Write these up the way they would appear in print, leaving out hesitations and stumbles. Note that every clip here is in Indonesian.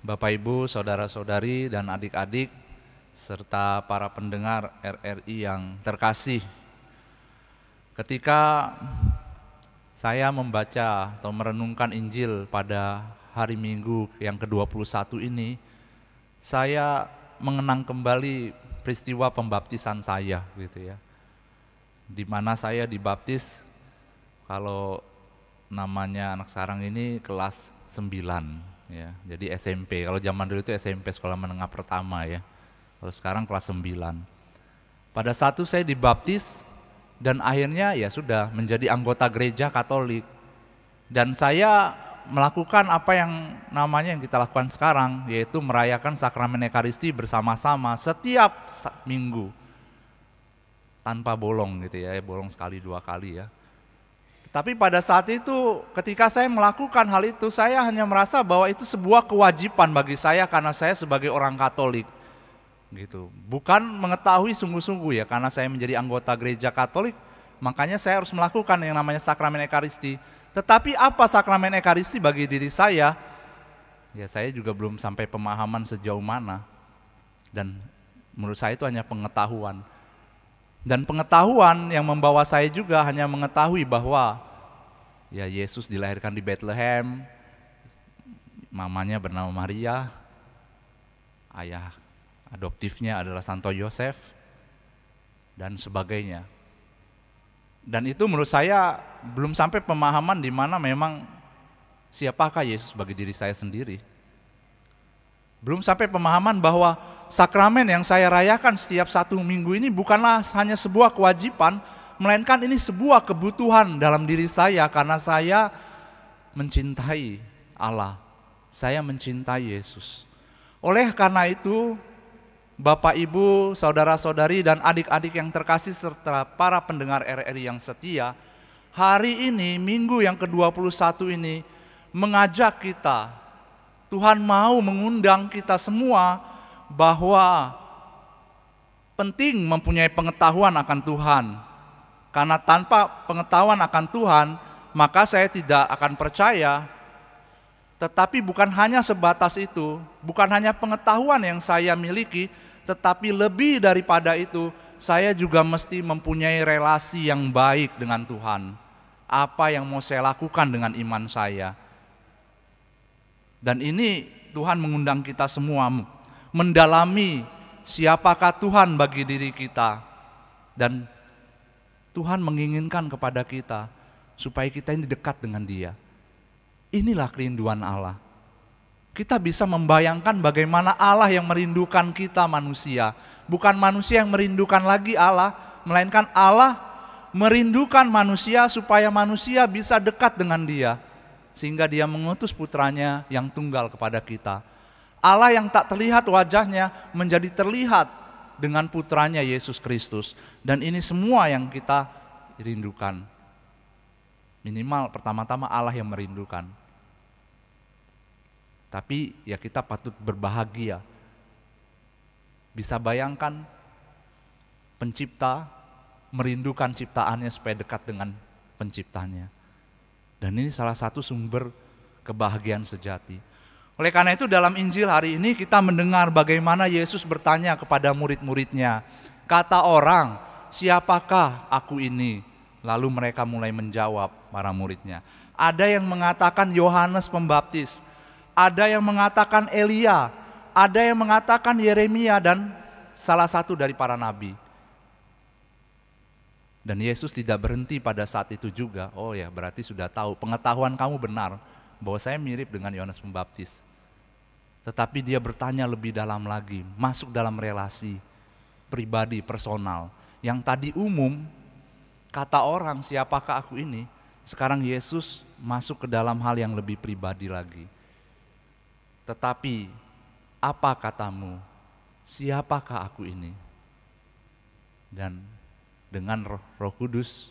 Bapak Ibu, saudara-saudari dan adik-adik, serta para pendengar RRI yang terkasih. Ketika saya membaca atau merenungkan Injil pada hari Minggu yang ke-21 ini, saya mengenang kembali peristiwa pembaptisan saya gitu ya. Di mana saya dibaptis, kalau namanya anak sekarang ini kelas 9 ya. Jadi SMP. Kalau zaman dulu itu SMP, sekolah menengah pertama ya. Kalau sekarang kelas 9. Pada saat itu saya dibaptis dan akhirnya ya sudah menjadi anggota gereja Katolik. Dan saya melakukan apa yang namanya yang kita lakukan sekarang, yaitu merayakan sakramen Ekaristi bersama-sama setiap minggu. Tanpa bolong gitu ya, bolong sekali 2 kali ya. Tapi pada saat itu ketika saya melakukan hal itu, saya hanya merasa bahwa itu sebuah kewajiban bagi saya karena saya sebagai orang Katolik gitu. Bukan mengetahui sungguh-sungguh ya, karena saya menjadi anggota gereja Katolik, makanya saya harus melakukan yang namanya sakramen Ekaristi. Tetapi apa sakramen Ekaristi bagi diri saya? Ya saya juga belum sampai pemahaman sejauh mana. Dan menurut saya itu hanya pengetahuan. Dan pengetahuan yang membawa saya juga hanya mengetahui bahwa ya Yesus dilahirkan di Bethlehem, mamanya bernama Maria, ayah adoptifnya adalah Santo Yosef, dan sebagainya. Dan itu menurut saya belum sampai pemahaman di mana memang siapakah Yesus bagi diri saya sendiri. Belum sampai pemahaman bahwa sakramen yang saya rayakan setiap 1 minggu ini bukanlah hanya sebuah kewajiban, melainkan ini sebuah kebutuhan dalam diri saya karena saya mencintai Allah, saya mencintai Yesus. Oleh karena itu, Bapak Ibu, saudara-saudari dan adik-adik yang terkasih serta para pendengar RRI yang setia, hari ini minggu yang ke-21 ini mengajak kita, Tuhan mau mengundang kita semua bahwa penting mempunyai pengetahuan akan Tuhan. Karena tanpa pengetahuan akan Tuhan, maka saya tidak akan percaya. Tetapi bukan hanya sebatas itu, bukan hanya pengetahuan yang saya miliki, tetapi lebih daripada itu, saya juga mesti mempunyai relasi yang baik dengan Tuhan. Apa yang mau saya lakukan dengan iman saya? Dan ini Tuhan mengundang kita semua mendalami siapakah Tuhan bagi diri kita. Dan Tuhan menginginkan kepada kita supaya kita ini dekat dengan Dia. Inilah kerinduan Allah. Kita bisa membayangkan bagaimana Allah yang merindukan kita manusia. Bukan manusia yang merindukan lagi Allah, melainkan Allah merindukan manusia supaya manusia bisa dekat dengan Dia. Sehingga Dia mengutus putranya yang tunggal kepada kita. Allah yang tak terlihat wajahnya menjadi terlihat dengan putranya Yesus Kristus. Dan ini semua yang kita rindukan. Minimal pertama-tama Allah yang merindukan. Tapi ya kita patut berbahagia. Bisa bayangkan pencipta merindukan ciptaannya supaya dekat dengan penciptanya. Dan ini salah satu sumber kebahagiaan sejati. Oleh karena itu dalam Injil hari ini kita mendengar bagaimana Yesus bertanya kepada murid-muridnya. Kata orang, siapakah aku ini? Lalu mereka mulai menjawab para muridnya. Ada yang mengatakan Yohanes Pembaptis, ada yang mengatakan Elia, ada yang mengatakan Yeremia dan salah satu dari para nabi. Dan Yesus tidak berhenti pada saat itu juga. Oh ya, berarti sudah tahu, pengetahuan kamu benar bahwa saya mirip dengan Yohanes Pembaptis. Tetapi Dia bertanya lebih dalam lagi, masuk dalam relasi pribadi, personal. Yang tadi umum, kata orang siapakah aku ini, sekarang Yesus masuk ke dalam hal yang lebih pribadi lagi. Tetapi apa katamu, siapakah aku ini? Dan dengan Roh Kudus,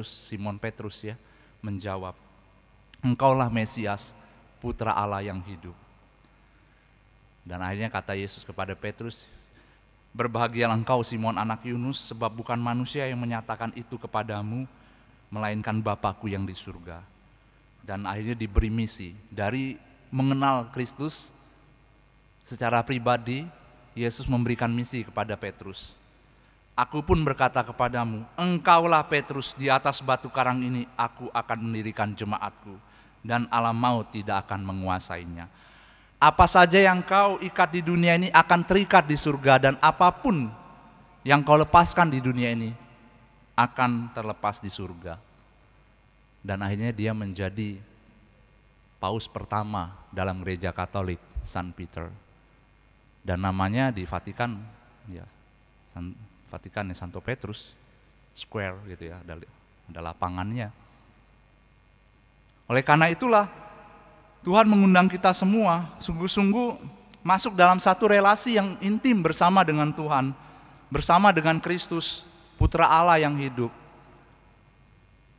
Simon Petrus ya, menjawab, engkaulah Mesias, Putra Allah yang hidup. Dan akhirnya kata Yesus kepada Petrus, berbahagialah engkau Simon anak Yunus, sebab bukan manusia yang menyatakan itu kepadamu, melainkan Bapa-Ku yang di surga. Dan akhirnya diberi misi dari mengenal Kristus secara pribadi, Yesus memberikan misi kepada Petrus. Aku pun berkata kepadamu, engkaulah Petrus, di atas batu karang ini aku akan mendirikan jemaatku, dan alam maut tidak akan menguasainya. Apa saja yang kau ikat di dunia ini akan terikat di surga, dan apapun yang kau lepaskan di dunia ini akan terlepas di surga. Dan akhirnya dia menjadi paus pertama dalam gereja Katolik, Saint Peter. Dan namanya di Vatikan, ya, Vatikan ya, Santo Petrus Square gitu ya, ada lapangannya. Oleh karena itulah Tuhan mengundang kita semua sungguh-sungguh masuk dalam satu relasi yang intim bersama dengan Tuhan, bersama dengan Kristus, Putra Allah yang hidup.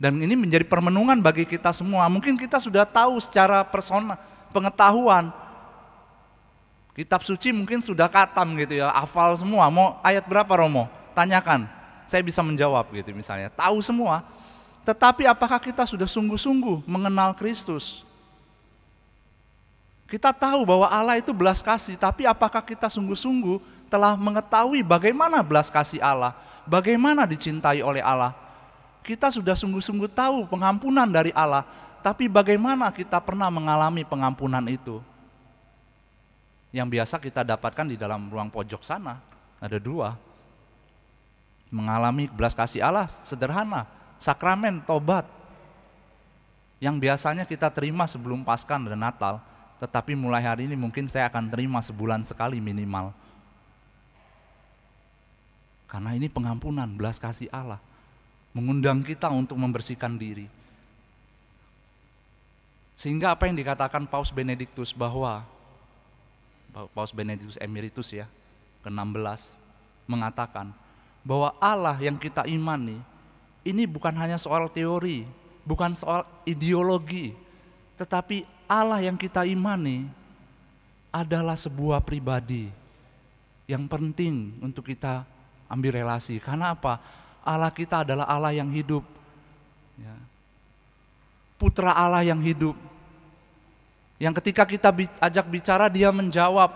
Dan ini menjadi permenungan bagi kita semua. Mungkin kita sudah tahu secara personal, pengetahuan. Kitab suci mungkin sudah katam gitu ya, hafal semua. Mau ayat berapa Romo? Tanyakan, saya bisa menjawab gitu misalnya. Tahu semua. Tetapi apakah kita sudah sungguh-sungguh mengenal Kristus? Kita tahu bahwa Allah itu belas kasih, tapi apakah kita sungguh-sungguh telah mengetahui bagaimana belas kasih Allah? Bagaimana dicintai oleh Allah? Kita sudah sungguh-sungguh tahu pengampunan dari Allah, tapi bagaimana kita pernah mengalami pengampunan itu? Yang biasa kita dapatkan di dalam ruang pojok sana, ada dua. Mengalami belas kasih Allah sederhana, sakramen tobat, yang biasanya kita terima sebelum Paskah dan Natal, tetapi mulai hari ini mungkin saya akan terima sebulan sekali minimal. Karena ini pengampunan, belas kasih Allah, mengundang kita untuk membersihkan diri. Sehingga apa yang dikatakan Paus Benediktus bahwa Paus Benediktus Emeritus ya, ke-16 mengatakan bahwa Allah yang kita imani ini bukan hanya soal teori, bukan soal ideologi, tetapi Allah yang kita imani adalah sebuah pribadi yang penting untuk kita ambil relasi. Karena apa? Allah kita adalah Allah yang hidup, ya. Putra Allah yang hidup, yang ketika kita ajak bicara dia menjawab,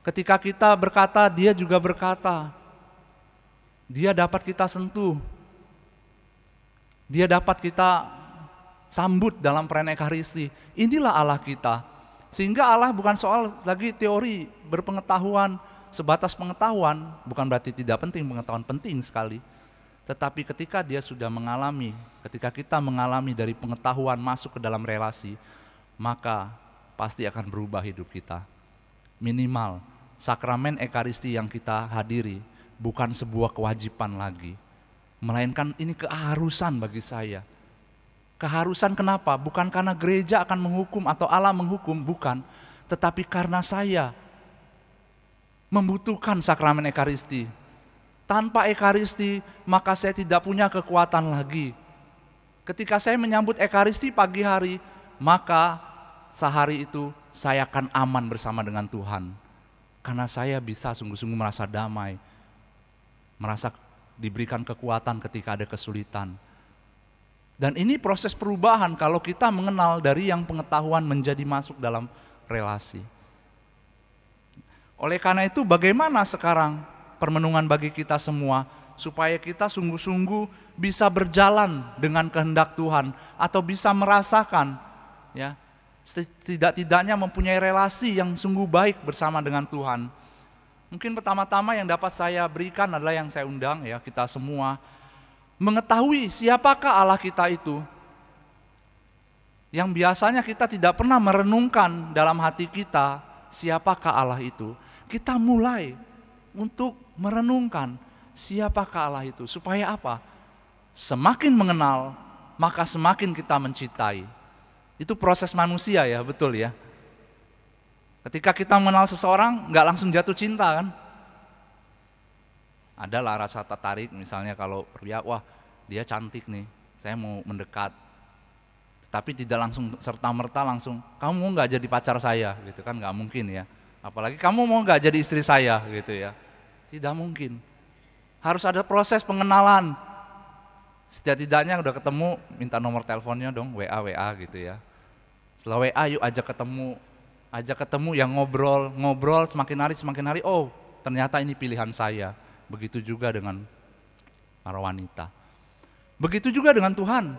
ketika kita berkata dia juga berkata, dia dapat kita sentuh, dia dapat kita sambut dalam perayaan Ekaristi. Inilah Allah kita. Sehingga Allah bukan soal lagi teori, berpengetahuan, sebatas pengetahuan, bukan berarti tidak penting, pengetahuan penting sekali. Tetapi ketika dia sudah mengalami, ketika kita mengalami dari pengetahuan masuk ke dalam relasi, maka pasti akan berubah hidup kita. Minimal sakramen Ekaristi yang kita hadiri bukan sebuah kewajiban lagi, melainkan ini keharusan bagi saya. Keharusan kenapa? Bukan karena gereja akan menghukum atau Allah menghukum, bukan. Tetapi karena saya membutuhkan sakramen Ekaristi. Tanpa Ekaristi maka saya tidak punya kekuatan lagi. Ketika saya menyambut Ekaristi pagi hari, maka sehari itu saya akan aman bersama dengan Tuhan. Karena saya bisa sungguh-sungguh merasa damai, merasa diberikan kekuatan ketika ada kesulitan. Dan ini proses perubahan kalau kita mengenal dari yang pengetahuan menjadi masuk dalam relasi. Oleh karena itu bagaimana sekarang permenungan bagi kita semua supaya kita sungguh-sungguh bisa berjalan dengan kehendak Tuhan atau bisa merasakan, ya, setidak-tidaknya mempunyai relasi yang sungguh baik bersama dengan Tuhan. Mungkin pertama-tama yang dapat saya berikan adalah yang saya undang ya kita semua mengetahui siapakah Allah kita itu. Yang biasanya kita tidak pernah merenungkan dalam hati kita siapakah Allah itu. Kita mulai untuk merenungkan siapakah Allah itu. Supaya apa? Semakin mengenal maka semakin kita mencintai. Itu proses manusia ya, betul ya. Ketika kita mengenal seseorang nggak langsung jatuh cinta kan. Adalah rasa tertarik misalnya kalau pria, wah dia cantik nih, saya mau mendekat. Tapi tidak langsung serta-merta langsung, kamu mau nggak jadi pacar saya gitu kan, nggak mungkin ya. Apalagi kamu mau nggak jadi istri saya gitu ya, tidak mungkin. Harus ada proses pengenalan. Setidak-tidaknya udah ketemu, minta nomor teleponnya dong, WA gitu ya. Setelah WA yuk ajak ketemu, Ajak ketemu, yang ngobrol semakin hari, oh ternyata ini pilihan saya. Begitu juga dengan para wanita. Begitu juga dengan Tuhan.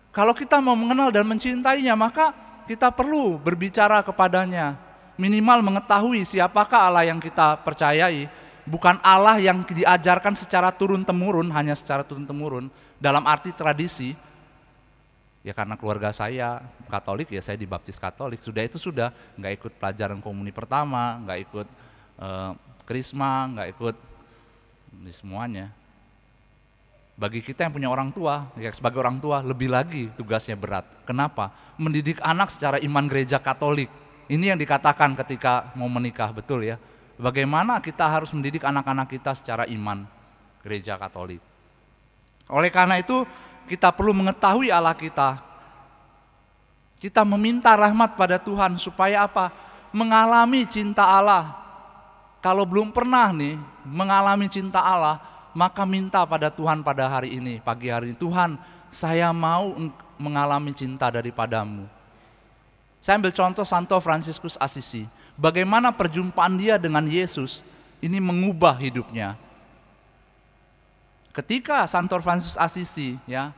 Kalau kita mau mengenal dan mencintainya, maka kita perlu berbicara kepadanya. Minimal mengetahui siapakah Allah yang kita percayai. Bukan Allah yang diajarkan secara turun-temurun, hanya secara turun-temurun. Dalam arti tradisi. Ya karena keluarga saya Katolik, ya saya dibaptis Katolik. Sudah itu sudah, nggak ikut pelajaran komuni pertama, nggak ikut krisma, nggak ikut semuanya. Bagi kita yang punya orang tua, ya sebagai orang tua lebih lagi tugasnya berat. Kenapa? Mendidik anak secara iman gereja Katolik. Ini yang dikatakan ketika mau menikah, betul ya. Bagaimana kita harus mendidik anak-anak kita secara iman gereja Katolik. Oleh karena itu, kita perlu mengetahui Allah kita. Kita meminta rahmat pada Tuhan supaya apa? Mengalami cinta Allah. Kalau belum pernah nih mengalami cinta Allah, maka minta pada Tuhan pada hari ini, pagi hari ini, Tuhan, saya mau mengalami cinta daripadamu. Saya ambil contoh Santo Fransiskus Assisi. Bagaimana perjumpaan dia dengan Yesus ini mengubah hidupnya. Ketika Santo Fransiskus Assisi ya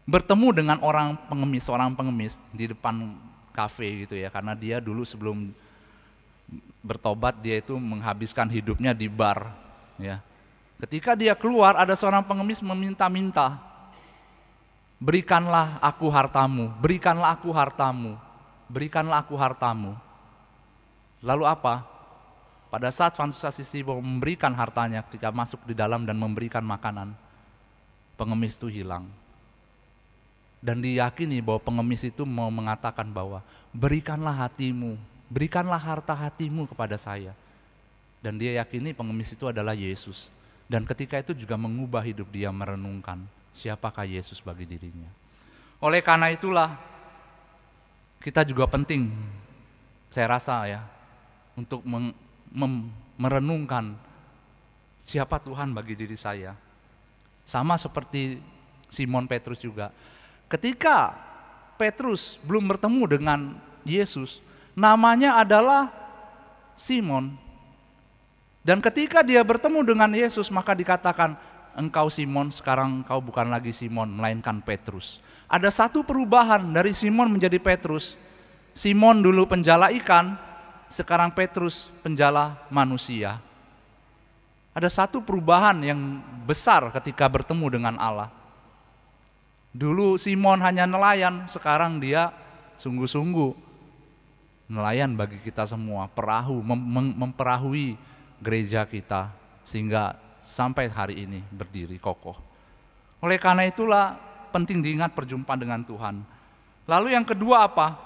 bertemu dengan orang pengemis di depan kafe gitu ya, karena dia dulu sebelum bertobat dia itu menghabiskan hidupnya di bar ya. Ketika dia keluar, ada seorang pengemis meminta-minta, berikanlah aku hartamu, berikanlah aku hartamu, berikanlah aku hartamu. Lalu apa? Pada saat Fransiskus Assisi memberikan hartanya, ketika masuk di dalam dan memberikan makanan, pengemis itu hilang. Dan diyakini bahwa pengemis itu mau mengatakan bahwa berikanlah hatimu, berikanlah harta hatimu kepada saya. Dan dia yakini pengemis itu adalah Yesus. Dan ketika itu juga mengubah hidup dia merenungkan siapakah Yesus bagi dirinya. Oleh karena itulah kita juga penting, saya rasa ya, untuk merenungkan siapa Tuhan bagi diri saya. Sama seperti Simon Petrus juga. Ketika Petrus belum bertemu dengan Yesus, namanya adalah Simon. Dan ketika dia bertemu dengan Yesus, maka dikatakan, engkau Simon, sekarang engkau bukan lagi Simon, melainkan Petrus. Ada satu perubahan dari Simon menjadi Petrus. Simon dulu penjala ikan, sekarang Petrus penjala manusia. Ada satu perubahan yang besar ketika bertemu dengan Allah. Dulu Simon hanya nelayan, sekarang dia sungguh-sungguh nelayan bagi kita semua, perahu, memperahui gereja kita sehingga sampai hari ini berdiri kokoh. Oleh karena itulah penting diingat perjumpaan dengan Tuhan. Lalu yang kedua apa?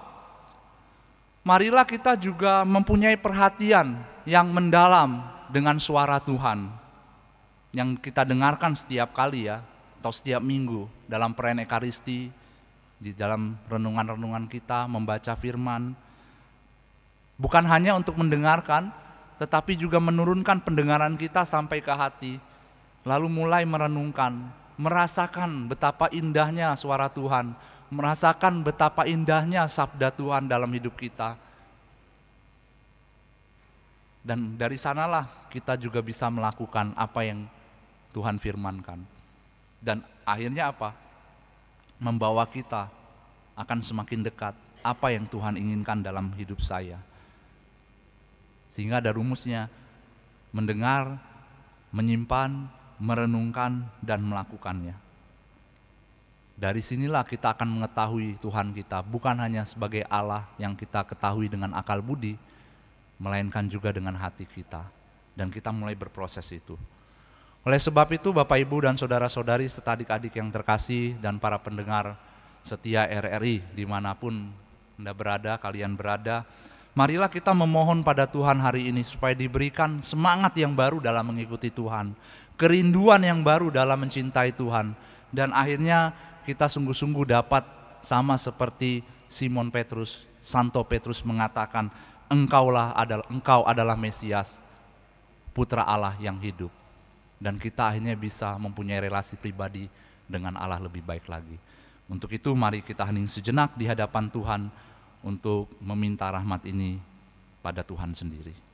Marilah kita juga mempunyai perhatian yang mendalam dengan suara Tuhan yang kita dengarkan setiap kali ya, atau setiap minggu dalam perayaan Ekaristi, di dalam renungan-renungan kita membaca firman. Bukan hanya untuk mendengarkan, tetapi juga menurunkan pendengaran kita sampai ke hati, lalu mulai merenungkan, merasakan betapa indahnya suara Tuhan, merasakan betapa indahnya sabda Tuhan dalam hidup kita. Dan dari sanalah kita juga bisa melakukan apa yang Tuhan firmankan. Dan akhirnya apa? Membawa kita akan semakin dekat apa yang Tuhan inginkan dalam hidup saya. Sehingga ada rumusnya, mendengar, menyimpan, merenungkan, dan melakukannya. Dari sinilah kita akan mengetahui Tuhan kita, bukan hanya sebagai Allah yang kita ketahui dengan akal budi, melainkan juga dengan hati kita. Dan kita mulai berproses itu. Oleh sebab itu Bapak Ibu dan saudara-saudari serta adik-adik yang terkasih dan para pendengar setia RRI dimanapun Anda berada, kalian berada, marilah kita memohon pada Tuhan hari ini supaya diberikan semangat yang baru dalam mengikuti Tuhan, kerinduan yang baru dalam mencintai Tuhan, dan akhirnya kita sungguh-sungguh dapat sama seperti Simon Petrus, Santo Petrus mengatakan, engkau adalah Mesias, Putra Allah yang hidup. Dan kita akhirnya bisa mempunyai relasi pribadi dengan Allah lebih baik lagi. Untuk itu mari kita hening sejenak di hadapan Tuhan untuk meminta rahmat ini pada Tuhan sendiri.